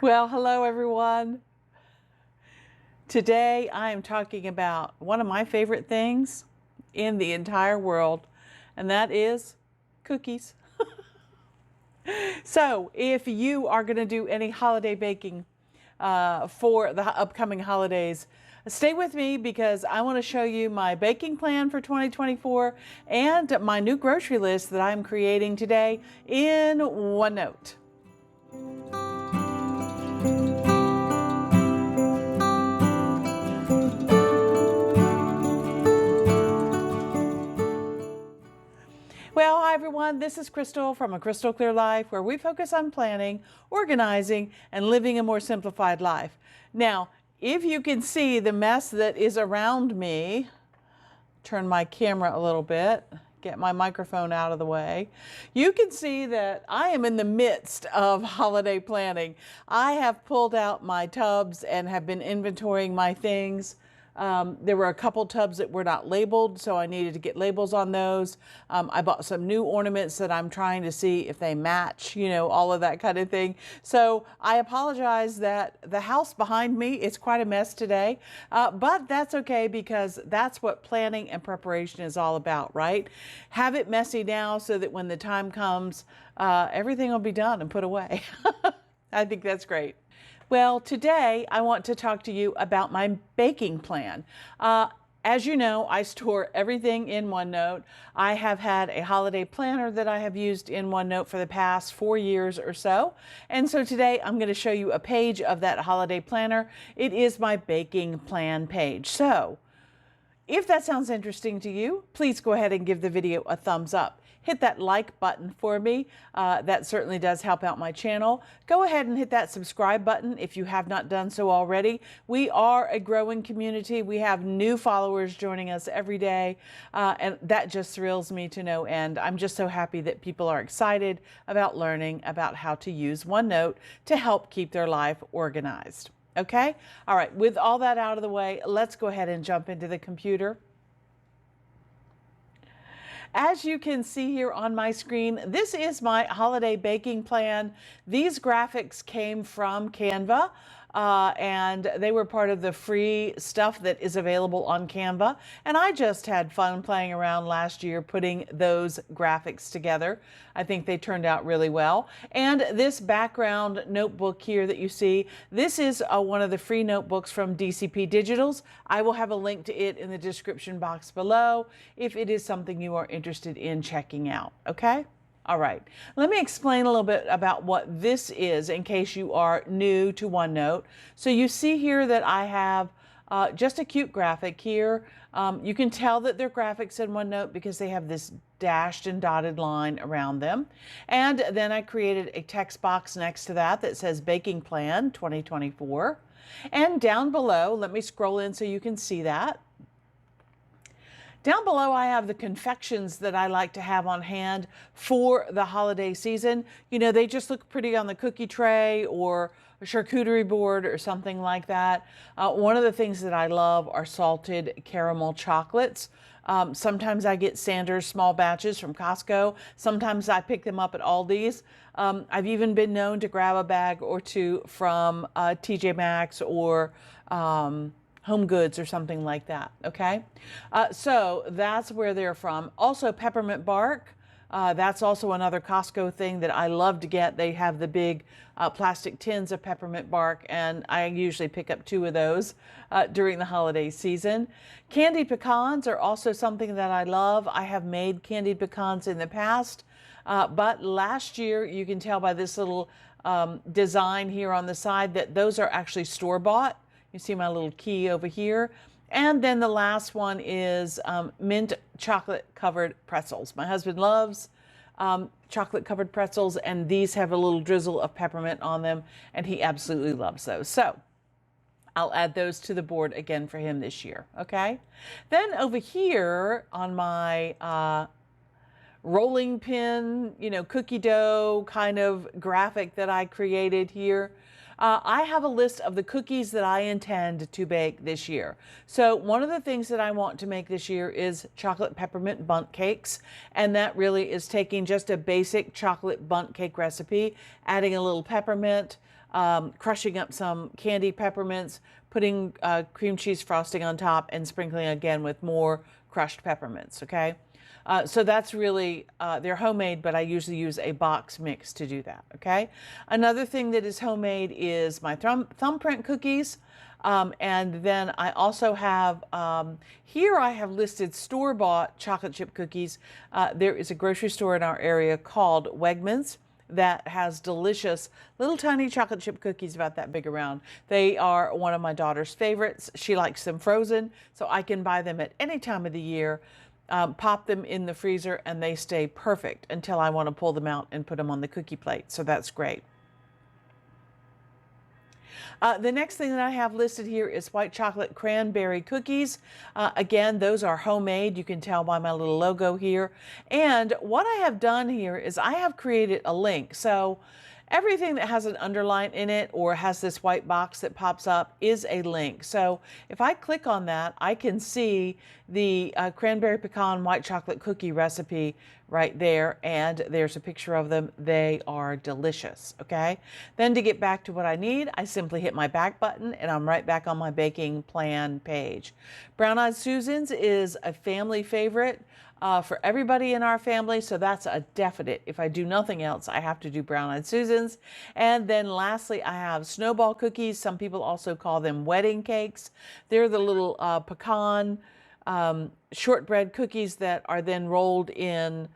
Well, hello everyone. Today I am talking about one of my favorite things in the entire world, and that is cookies. So if you are going to do any holiday baking for the upcoming holidays, stay with me because I want to show you my baking plan for 2024 and my new grocery list that I'm creating today in OneNote. Well, hi everyone, this is Crystal from A Crystal Clear Life, where we focus on planning, organizing, and living a more simplified life. Now, if you can see the mess that is around me, turn my camera a little bit, get my microphone out of the way, you can see that I am in the midst of holiday planning. I have pulled out my tubs and have been inventorying my things. There were a couple tubs that were not labeled, so I needed to get labels on those. I bought some new ornaments that I'm trying to see if they match, all of that kind of thing. So I apologize that the house behind me is quite a mess today, but that's okay because that's what planning and preparation is all about, right? Have it messy now so that when the time comes, everything will be done and put away. I think that's great. Well, today I want to talk to you about my baking plan. As you know, I store everything in OneNote. I have had a holiday planner that I have used in OneNote for the past 4 years or so. And so today I'm going to show you a page of that holiday planner. It is my baking plan page. So if that sounds interesting to you, please go ahead and give the video a thumbs up. Hit that like button for me. That certainly does help out my channel. Go ahead and hit that subscribe button if you have not done so already. We are a growing community. We have new followers joining us every day, and that just thrills me to no end. I'm just so happy that people are excited about learning about how to use OneNote to help keep their life organized. Okay? All right, with all that out of the way, let's go ahead and jump into the computer. As you can see here on my screen, this is my holiday baking plan. These graphics came from Canva. And they were part of the free stuff that is available on Canva. And I just had fun playing around last year putting those graphics together. I think they turned out really well. And this background notebook here that you see, this is one of the free notebooks from DCP Digitals. I will have a link to it in the description box below if it is something you are interested in checking out, okay? All right, let me explain a little bit about what this is in case you are new to OneNote. So you see here that I have just a cute graphic here. You can tell that they're graphics in OneNote because they have this dashed and dotted line around them. And then I created a text box next to that that says Baking Plan 2024. And down below, let me scroll in so you can see that. Down below, I have the confections that I like to have on hand for the holiday season. They just look pretty on the cookie tray or a charcuterie board or something like that. One of the things that I love are salted caramel chocolates. Sometimes I get Sanders small batches from Costco. Sometimes I pick them up at Aldi's. I've even been known to grab a bag or two from TJ Maxx or Home Goods or something like that, okay? So that's where they're from. Also, peppermint bark. That's also another Costco thing that I love to get. They have the big plastic tins of peppermint bark, and I usually pick up 2 of those during the holiday season. Candied pecans are also something that I love. I have made candied pecans in the past, but last year, you can tell by this little design here on the side that those are actually store-bought. You see my little key over here. And then the last one is mint chocolate covered pretzels. My husband loves chocolate covered pretzels, and these have a little drizzle of peppermint on them, and he absolutely loves those. So I'll add those to the board again for him this year, okay? Then over here on my rolling pin, cookie dough kind of graphic that I created here, I have a list of the cookies that I intend to bake this year. So one of the things that I want to make this year is chocolate peppermint bundt cakes. And that really is taking just a basic chocolate bundt cake recipe, adding a little peppermint, crushing up some candy peppermints, putting cream cheese frosting on top, and sprinkling again with more crushed peppermints, okay? So that's really, they're homemade, but I usually use a box mix to do that, okay? Another thing that is homemade is my thumbprint cookies. And then I also have, here I have listed store-bought chocolate chip cookies. There is a grocery store in our area called Wegmans that has delicious little tiny chocolate chip cookies about that big around. They are one of my daughter's favorites. She likes them frozen, so I can buy them at any time of the year, pop them in the freezer, and they stay perfect until I want to pull them out and put them on the cookie plate. So that's great. The next thing that I have listed here is white chocolate cranberry cookies. Again, those are homemade. You can tell by my little logo here. And what I have done here is I have created a link. So everything that has an underline in it or has this white box that pops up is a link. So if I click on that, I can see the cranberry pecan white chocolate cookie recipe right there, and there's a picture of them. They are delicious, okay? Then to get back to what I need, I simply hit my back button and I'm right back on my baking plan page. Brown Eyed Susans is a family favorite for everybody in our family, so that's a definite. If I do nothing else, I have to do Brown Eyed Susans. And then lastly, I have snowball cookies. Some people also call them wedding cakes. They're the little pecan shortbread cookies that are then rolled in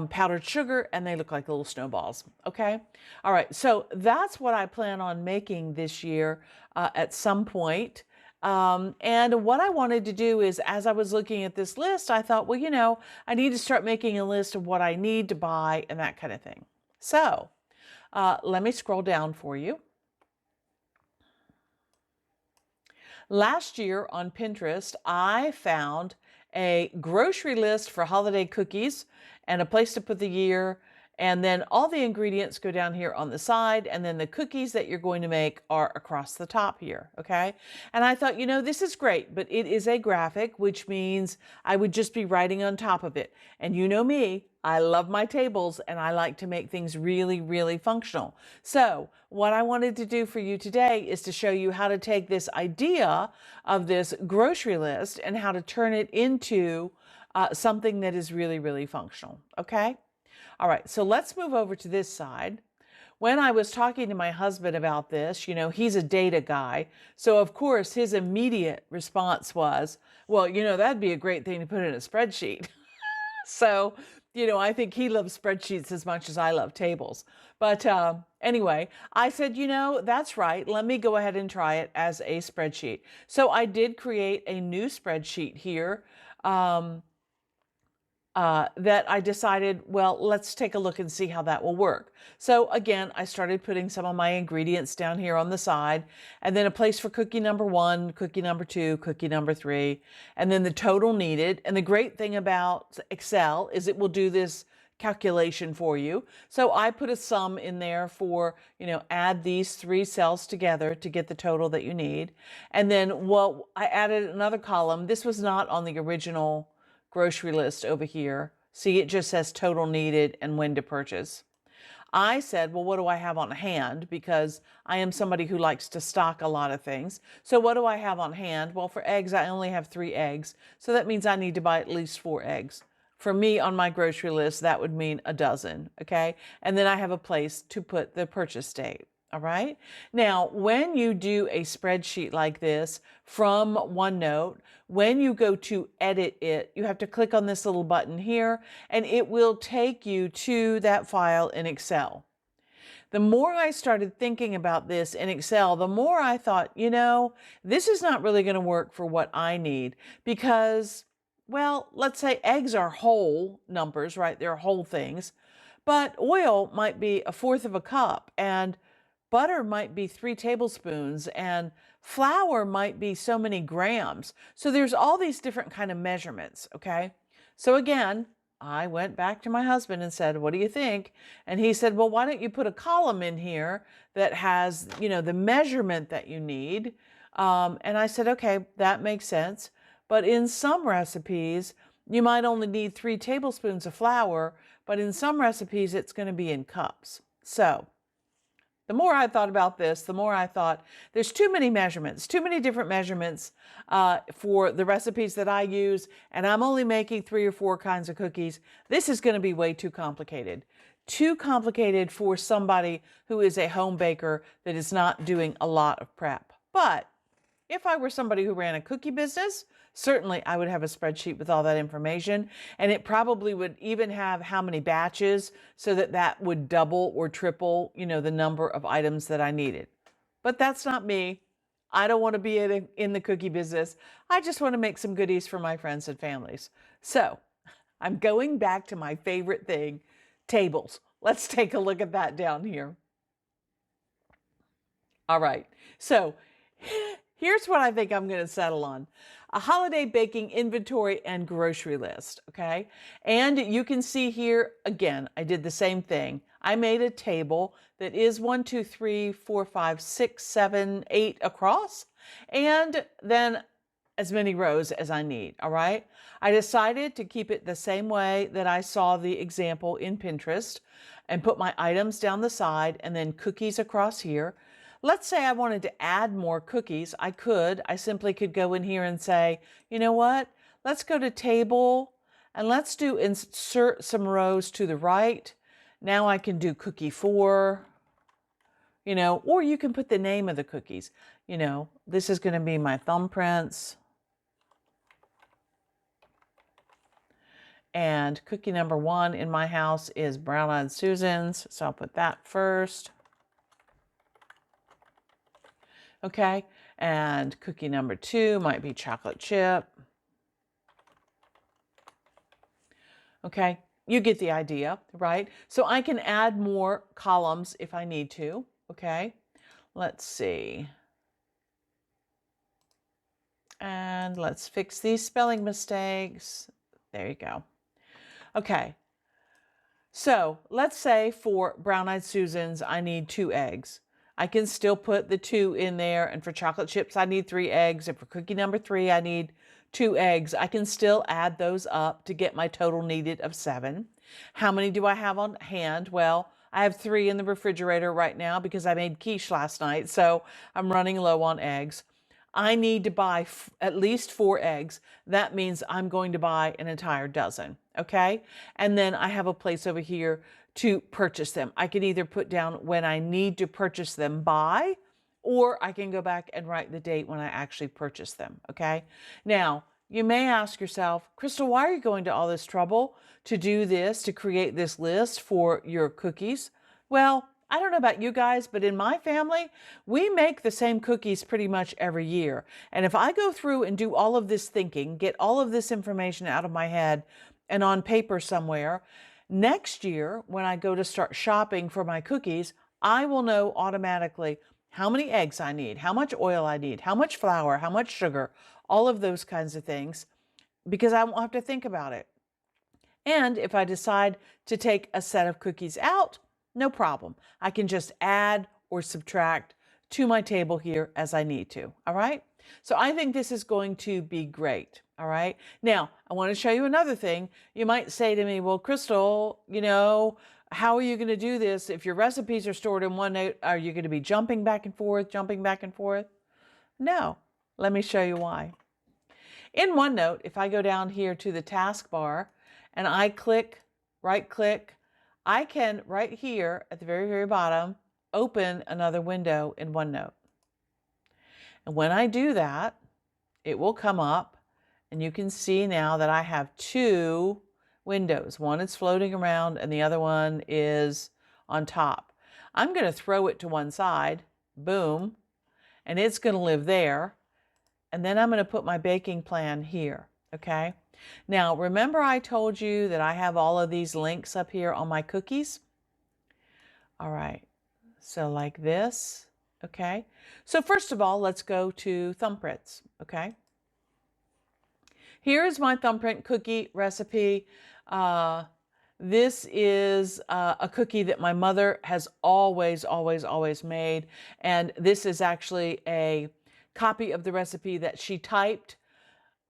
powdered sugar, and they look like little snowballs. Okay. All right. So that's what I plan on making this year at some point. And what I wanted to do is, as I was looking at this list, I thought, well, you know, I need to start making a list of what I need to buy and that kind of thing. So let me scroll down for you. Last year on Pinterest, I found a grocery list for holiday cookies and a place to put the year. And then all the ingredients go down here on the side, and then the cookies that you're going to make are across the top here, okay? And I thought, you know, this is great, but it is a graphic, which means I would just be writing on top of it. And you know me, I love my tables, and I like to make things really, really functional. So what I wanted to do for you today is to show you how to take this idea of this grocery list and how to turn it into something that is really, really functional, okay? All right, so let's move over to this side. When I was talking to my husband about this, you know, he's a data guy. So of course, his immediate response was, well, you know, that'd be a great thing to put in a spreadsheet. So, you know, I think he loves spreadsheets as much as I love tables. But anyway, I said, you know, that's right. Let me go ahead and try it as a spreadsheet. So I did create a new spreadsheet here. That I decided, well, let's take a look and see how that will work. So again, I started putting some of my ingredients down here on the side, and then a place for cookie number 1, cookie number 2, cookie number 3, and then the total needed. And the great thing about Excel is it will do this calculation for you. So I put a sum in there for, you know, add these 3 cells together to get the total that you need. And then, well, I added another column. This was not on the original grocery list over here. See, it just says total needed and when to purchase. I said, well, what do I have on hand? Because I am somebody who likes to stock a lot of things. So what do I have on hand? Well, for eggs, I only have 3 eggs. So that means I need to buy at least 4 eggs. For me, on my grocery list, that would mean a dozen, okay? And then I have a place to put the purchase date. All right. Now, when you do a spreadsheet like this from OneNote, when you go to edit it, you have to click on this little button here, and it will take you to that file in Excel. The more I started thinking about this in Excel, the more I thought, you know, this is not really going to work for what I need because, well, let's say eggs are whole numbers, right? They're whole things, but oil might be 1/4 of a cup, and butter might be 3 tablespoons, and flour might be so many grams. So there's all these different kind of measurements, okay? So again, I went back to my husband and said, what do you think? And he said, well, why don't you put a column in here that has, the measurement that you need? And I said, okay, that makes sense. But in some recipes, you might only need 3 tablespoons of flour, but in some recipes, it's going to be in cups. So the more I thought about this, the more I thought there's too many measurements, too many different measurements for the recipes that I use, and I'm only making 3 or 4 kinds of cookies. This is going to be way too complicated. Too complicated for somebody who is a home baker that is not doing a lot of prep. But if I were somebody who ran a cookie business, certainly I would have a spreadsheet with all that information, and it probably would even have how many batches so that that would double or triple, the number of items that I needed. But that's not me. I don't want to be in the cookie business. I just want to make some goodies for my friends and families. So I'm going back to my favorite thing, tables. Let's take a look at that down here. All right. So here's what I think I'm going to settle on. A holiday baking inventory and grocery list, okay? And you can see here, again, I did the same thing. I made a table that is 1, 2, 3, 4, 5, 6, 7, 8 across, and then as many rows as I need, all right? I decided to keep it the same way that I saw the example in Pinterest and put my items down the side and then cookies across here. Let's say I wanted to add more cookies. I could. I simply could go in here and say, you know what? Let's go to table and let's do insert some rows to the right. Now I can do cookie 4, or you can put the name of the cookies. This is going to be my thumbprints. And cookie number 1 in my house is Brown-Eyed Susan's. So I'll put that first. Okay, and cookie number 2 might be chocolate chip. Okay, you get the idea, right? So I can add more columns if I need to, okay? Let's see. And let's fix these spelling mistakes. There you go. Okay, so let's say for Brown-Eyed Susan's, I need 2 eggs. I can still put the 2 in there, and for chocolate chips, I need 3 eggs, and for cookie number 3, I need 2 eggs. I can still add those up to get my total needed of 7. How many do I have on hand? Well, I have 3 in the refrigerator right now because I made quiche last night, so I'm running low on eggs. I need to buy at least 4 eggs. That means I'm going to buy an entire dozen, okay? And then I have a place over here to purchase them. I can either put down when I need to purchase them by, or I can go back and write the date when I actually purchase them, okay? Now, you may ask yourself, Crystal, why are you going to all this trouble to do this, to create this list for your cookies? Well, I don't know about you guys, but in my family, we make the same cookies pretty much every year. And if I go through and do all of this thinking, get all of this information out of my head and on paper somewhere, next year, when I go to start shopping for my cookies, I will know automatically how many eggs I need, how much oil I need, how much flour, how much sugar, all of those kinds of things, because I won't have to think about it. And if I decide to take a set of cookies out, no problem. I can just add or subtract to my table here as I need to, all right? So I think this is going to be great, all right? Now, I want to show you another thing. You might say to me, well, Crystal, how are you going to do this? If your recipes are stored in OneNote, are you going to be jumping back and forth, jumping back and forth? No. Let me show you why. In OneNote, if I go down here to the taskbar and I right click, I can, right here at the very, very bottom, open another window in OneNote. And when I do that, it will come up and you can see now that I have 2 windows. One is floating around and the other one is on top. I'm going to throw it to one side, boom, and it's going to live there. And then I'm going to put my baking plan here, okay? Now, remember I told you that I have all of these links up here on my cookies? All right, so like this, okay? So first of all, let's go to thumbprints, okay? Here is my thumbprint cookie recipe. This is a cookie that my mother has always, always, always made. And this is actually a copy of the recipe that she typed.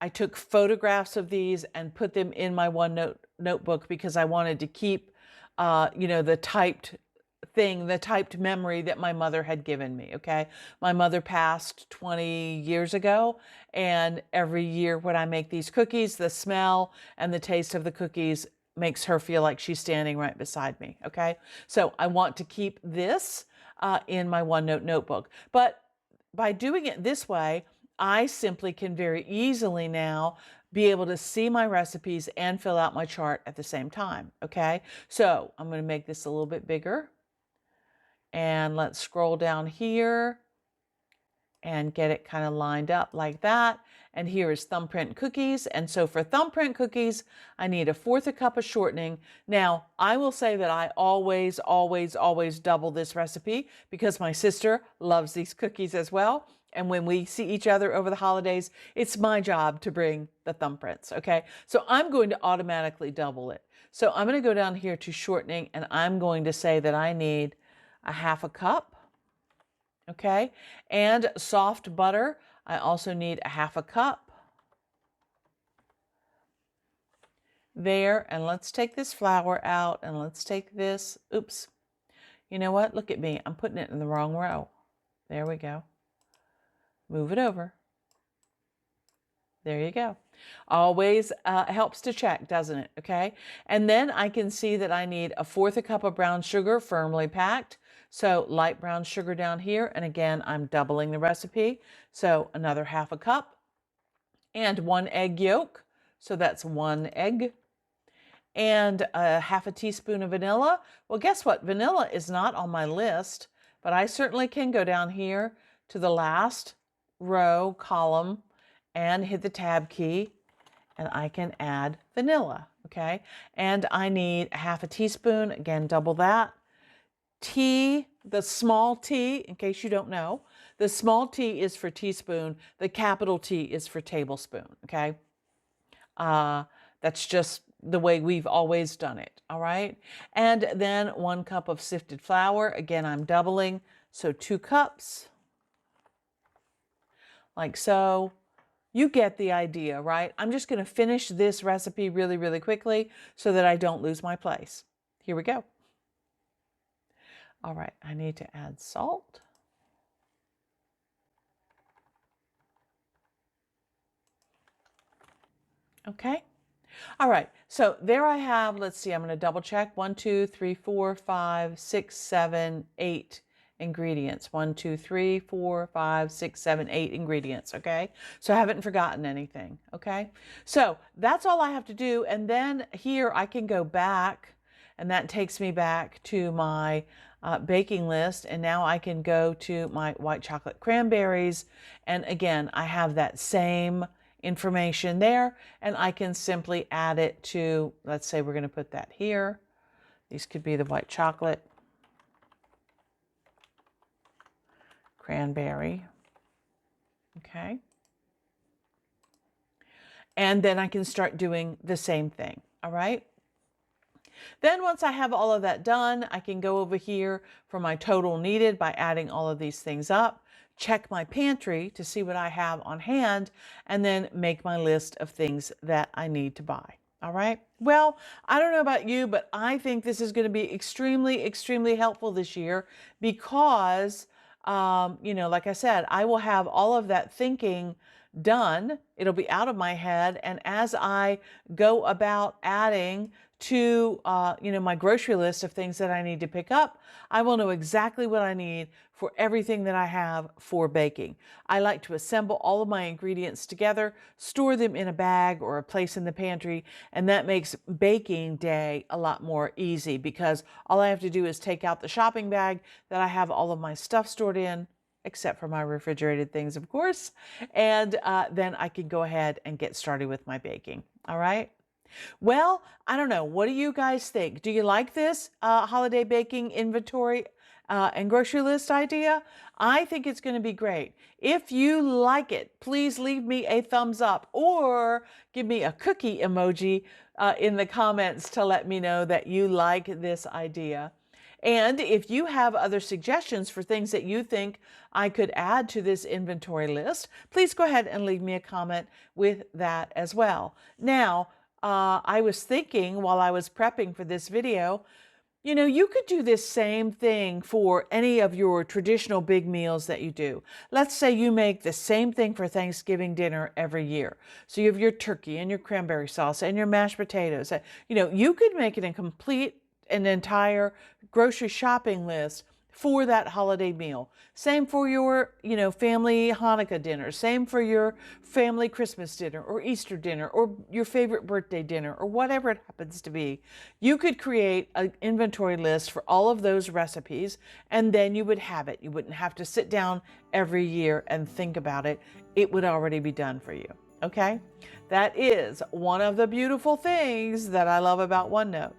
I took photographs of these and put them in my OneNote notebook because I wanted to keep, the typed memory that my mother had given me, okay? My mother passed 20 years ago, and every year when I make these cookies, the smell and the taste of the cookies makes her feel like she's standing right beside me, okay? So I want to keep this in my OneNote notebook. But by doing it this way, I simply can very easily now be able to see my recipes and fill out my chart at the same time, okay? So I'm going to make this a little bit bigger. And let's scroll down here and get it kind of lined up like that. And here is thumbprint cookies. And so for thumbprint cookies, I need 1/4 cup of shortening. Now, I will say that I always, always, always double this recipe because my sister loves these cookies as well. And when we see each other over the holidays, it's my job to bring the thumbprints, okay? So I'm going to automatically double it. So I'm going to go down here to shortening, and I'm going to say that I need 1/2 cup. Okay, and soft butter, I also need 1/2 cup. There, and let's take this flour out, and let's take this, oops, you know what, look at me, I'm putting it in the wrong row. There we go. Move it over. There you go. Always helps to check, doesn't it? Okay, and then I can see that I need 1/4 cup of brown sugar, firmly packed. So light brown sugar down here, and again, I'm doubling the recipe. So another 1/2 cup, and 1 egg yolk. So that's 1 egg, and 1/2 teaspoon of vanilla. Well, guess what? Vanilla is not on my list, but I certainly can go down here to the last row column and hit the tab key, and I can add vanilla, okay? And I need 1/2 teaspoon, again, double that. T, the small t, in case you don't know, the small t is for teaspoon, the capital T is for tablespoon, okay? That's just the way we've always done it, all right? And then 1 cup of sifted flour. Again, I'm doubling, so 2 cups, like so. You get the idea, right? I'm just going to finish this recipe really, really quickly so that I don't lose my place. Here we go. All right, I need to add salt. Okay. All right, so there I have, let's see, I'm going to double check. 1, 2, 3, 4, 5, 6, 7, 8 ingredients. 1, 2, 3, 4, 5, 6, 7, 8 ingredients, okay? So I haven't forgotten anything, okay? So that's all I have to do, and then here I can go back, and that takes me back to my baking list, and now I can go to my white chocolate cranberries, and again, I have that same information there, and I can simply add it to, let's say we're going to put that here. These could be the white chocolate, cranberry, okay? And then I can start doing the same thing, all right? Then once I have all of that done, I can go over here for my total needed by adding all of these things up, check my pantry to see what I have on hand, and then make my list of things that I need to buy. All right. Well, I don't know about you, but I think this is going to be extremely, extremely helpful this year because, like I said, I will have all of that thinking done. It'll be out of my head. And as I go about adding to, my grocery list of things that I need to pick up, I will know exactly what I need for everything that I have for baking. I like to assemble all of my ingredients together, store them in a bag or a place in the pantry, and that makes baking day a lot more easy because all I have to do is take out the shopping bag that I have all of my stuff stored in, except for my refrigerated things, of course, and then I can go ahead and get started with my baking. All right? Well, I don't know. What do you guys think? Do you like this holiday baking inventory and grocery list idea? I think it's going to be great. If you like it, please leave me a thumbs up or give me a cookie emoji in the comments to let me know that you like this idea. And if you have other suggestions for things that you think I could add to this inventory list, please go ahead and leave me a comment with that as well. Now, I was thinking while I was prepping for this video, you could do this same thing for any of your traditional big meals that you do. Let's say you make the same thing for Thanksgiving dinner every year. So you have your turkey and your cranberry sauce and your mashed potatoes. You could make it an entire grocery shopping list for that holiday meal. Same for your, family Hanukkah dinner. Same for your family Christmas dinner or Easter dinner or your favorite birthday dinner or whatever it happens to be. You could create an inventory list for all of those recipes and then you would have it. You wouldn't have to sit down every year and think about it. It would already be done for you. Okay? That is one of the beautiful things that I love about OneNote.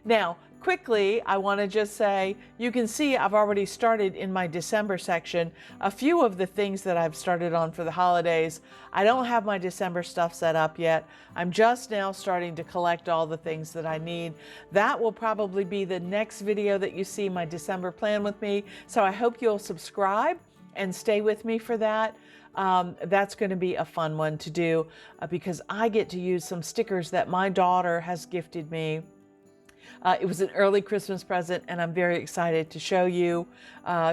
Now, quickly, I want to just say, you can see I've already started in my December section a few of the things that I've started on for the holidays. I don't have my December stuff set up yet. I'm just now starting to collect all the things that I need. That will probably be the next video that you see, my December plan with me. So I hope you'll subscribe and stay with me for that. That's going to be a fun one to do because I get to use some stickers that my daughter has gifted me. It was an early Christmas present and I'm very excited to show you.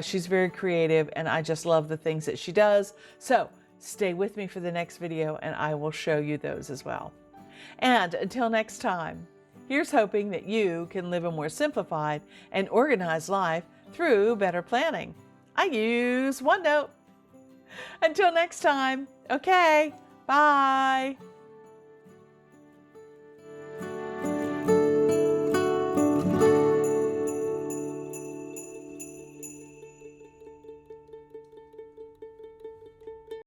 She's very creative and I just love the things that she does. So stay with me for the next video and I will show you those as well. And until next time, here's hoping that you can live a more simplified and organized life through better planning. I use OneNote. Until next time, okay, bye.